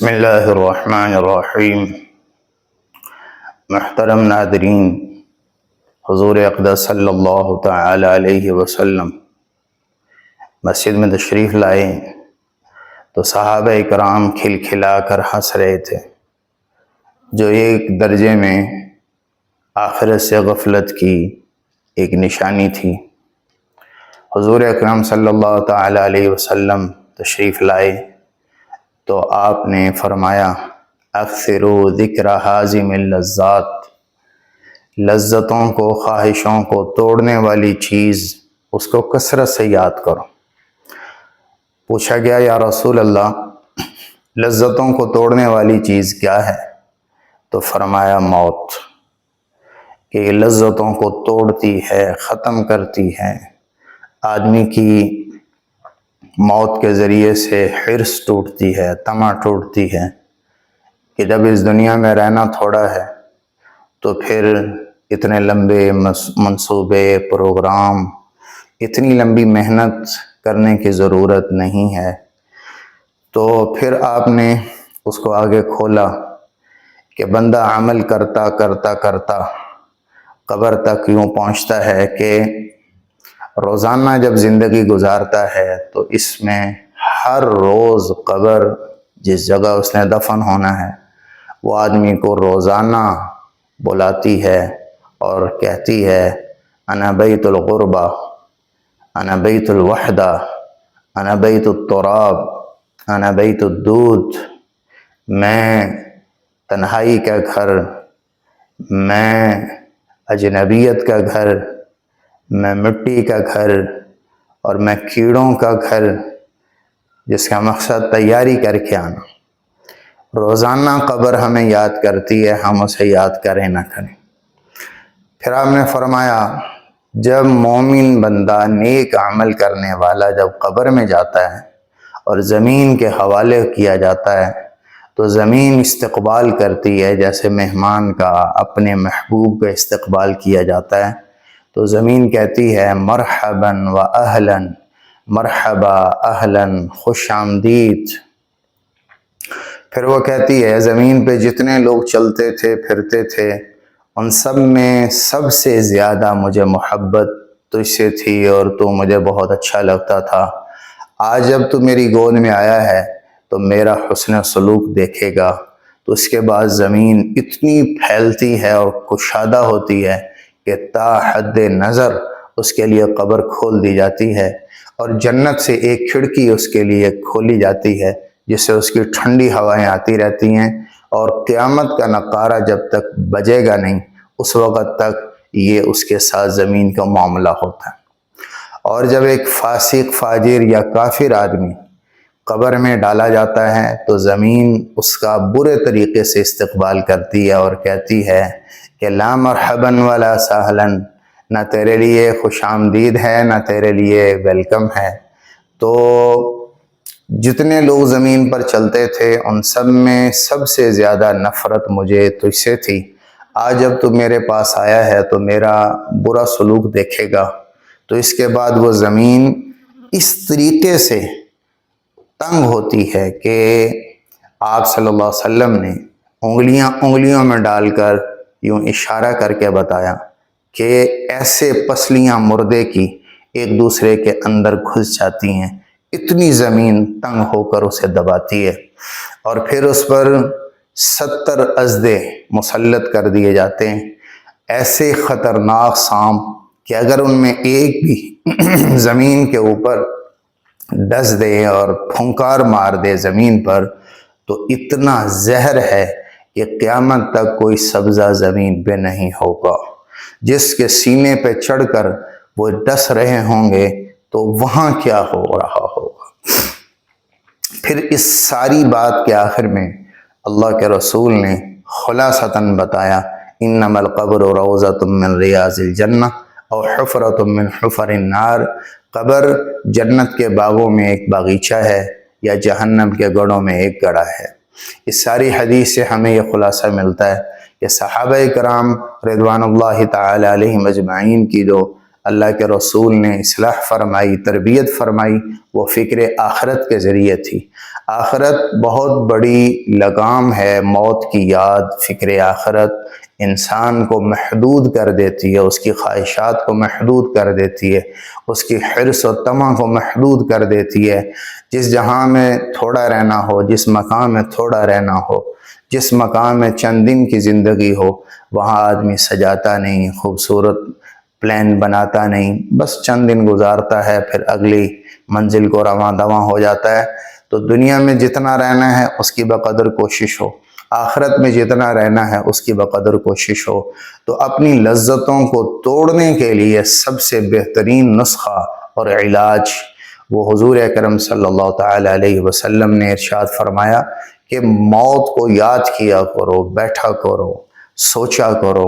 بسم اللہ الرحمن الرحیم۔ محترم ناظرین، حضور اقدس صلی اللہ تعالی علیہ وسلم مسجد میں تشریف لائے تو صحابہ کرام کھل کھلا کر ہنس رہے تھے، جو ایک درجے میں آخرت سے غفلت کی ایک نشانی تھی۔ حضور اکرم صلی اللہ تعالی علیہ وسلم تشریف لائے تو آپ نے فرمایا اکثروا ذکر حازم اللذات، لذتوں کو، خواہشوں کو توڑنے والی چیز اس کو کثرت سے یاد کرو۔ پوچھا گیا یا رسول اللہ لذتوں کو توڑنے والی چیز کیا ہے؟ تو فرمایا موت، کہ یہ لذتوں کو توڑتی ہے، ختم کرتی ہے۔ آدمی کی موت کے ذریعے سے حرص ٹوٹتی ہے، طمع ٹوٹتی ہے کہ جب اس دنیا میں رہنا تھوڑا ہے تو پھر اتنے لمبے منصوبے، پروگرام، اتنی لمبی محنت کرنے کی ضرورت نہیں ہے۔ تو پھر آپ نے اس کو آگے کھولا کہ بندہ عمل کرتا کرتا کرتا قبر تک یوں پہنچتا ہے کہ روزانہ جب زندگی گزارتا ہے تو اس میں ہر روز قبر جس جگہ اس نے دفن ہونا ہے وہ آدمی کو روزانہ بلاتی ہے اور کہتی ہے انا بیت الغربہ، انا بیت الوحدہ، انا بیت التراب، انا بیت الدود، میں تنہائی کا گھر، میں اجنبیت کا گھر، میں مٹی کا گھر، اور میں کیڑوں کا گھر، جس کا مقصد تیاری کر کے آنا۔ روزانہ قبر ہمیں یاد کرتی ہے، ہم اسے یاد کریں نہ کریں۔ پھر آپ نے فرمایا جب مومن بندہ، نیک عمل کرنے والا جب قبر میں جاتا ہے اور زمین کے حوالے کیا جاتا ہے تو زمین استقبال کرتی ہے، جیسے مہمان کا اپنے محبوب کا استقبال کیا جاتا ہے۔ تو زمین کہتی ہے مرحبا و اہلا، مرحبا اہلا، خوش آمدید۔ پھر وہ کہتی ہے زمین پہ جتنے لوگ چلتے تھے پھرتے تھے ان سب میں سب سے زیادہ مجھے محبت تجھ سے تھی اور تو مجھے بہت اچھا لگتا تھا۔ آج جب تو میری گود میں آیا ہے تو میرا حسن سلوک دیکھے گا۔ تو اس کے بعد زمین اتنی پھیلتی ہے اور کشادہ ہوتی ہے کہ تا حد نظر اس کے لیے قبر کھول دی جاتی ہے، اور جنت سے ایک کھڑکی اس کے لیے کھولی جاتی ہے جس سے اس کی ٹھنڈی ہوائیں آتی رہتی ہیں، اور قیامت کا نقارہ جب تک بجے گا نہیں اس وقت تک یہ اس کے ساتھ زمین کا معاملہ ہوتا ہے۔ اور جب ایک فاسق، فاجر یا کافر آدمی قبر میں ڈالا جاتا ہے تو زمین اس کا برے طریقے سے استقبال کرتی ہے اور کہتی ہے کہ لا مرحبا ولا سہلا، نہ تیرے لیے خوش آمدید ہے نہ تیرے لیے ویلکم ہے۔ تو جتنے لوگ زمین پر چلتے تھے ان سب میں سب سے زیادہ نفرت مجھے تجھ سے تھی۔ آج جب تو میرے پاس آیا ہے تو میرا برا سلوک دیکھے گا۔ تو اس کے بعد وہ زمین اس طریقے سے تنگ ہوتی ہے کہ آپ صلی اللہ علیہ وسلم نے انگلیوں میں ڈال کر یوں اشارہ کر کے بتایا کہ ایسے پسلیاں مردے کی ایک دوسرے کے اندر گھس جاتی ہیں، اتنی زمین تنگ ہو کر اسے دباتی ہے۔ اور پھر اس پر 70 اژدھے مسلط کر دیے جاتے ہیں، ایسے خطرناک سانپ کہ اگر ان میں ایک بھی زمین کے اوپر ڈس دے اور پھنکار مار دے زمین پر تو اتنا زہر ہے کہ قیامت تک کوئی سبزہ زمین پہ نہیں ہوگا۔ جس کے سینے پہ چڑھ کر وہ ڈس رہے ہوں گے تو وہاں کیا ہو رہا ہوگا۔ پھر اس ساری بات کے آخر میں اللہ کے رسول نے خلاصتاً بتایا انما القبر روضۃ من ریاض الجنہ او حفرۃ من حفر النار، قبر جنت کے باغوں میں ایک باغیچہ ہے یا جہنم کے گڑھوں میں ایک گڑھا ہے۔ اس ساری حدیث سے ہمیں یہ خلاصہ ملتا ہے کہ صحابہ کرام رضوان اللہ تعالی علیہم اجمعین کی جو اللہ کے رسول نے اصلاح فرمائی، تربیت فرمائی، وہ فکر آخرت کے ذریعے تھی۔ آخرت بہت بڑی لگام ہے، موت کی یاد، فکر آخرت انسان کو محدود کر دیتی ہے، اس کی خواہشات کو محدود کر دیتی ہے، اس کی حرص و طمع کو محدود کر دیتی ہے۔ جس جہاں میں تھوڑا رہنا ہو، جس مقام میں تھوڑا رہنا ہو، جس مقام میں چند دن کی زندگی ہو، وہاں آدمی سجاتا نہیں، خوبصورت پلان بناتا نہیں، بس چند دن گزارتا ہے، پھر اگلی منزل کو رواں دواں ہو جاتا ہے۔ تو دنیا میں جتنا رہنا ہے اس کی بقدر کوشش ہو، آخرت میں جتنا رہنا ہے اس کی بقدر کوشش ہو۔ تو اپنی لذتوں کو توڑنے کے لیے سب سے بہترین نسخہ اور علاج وہ حضور اکرم صلی اللہ تعالی علیہ وسلم نے ارشاد فرمایا کہ موت کو یاد کیا کرو، بیٹھا کرو، سوچا کرو۔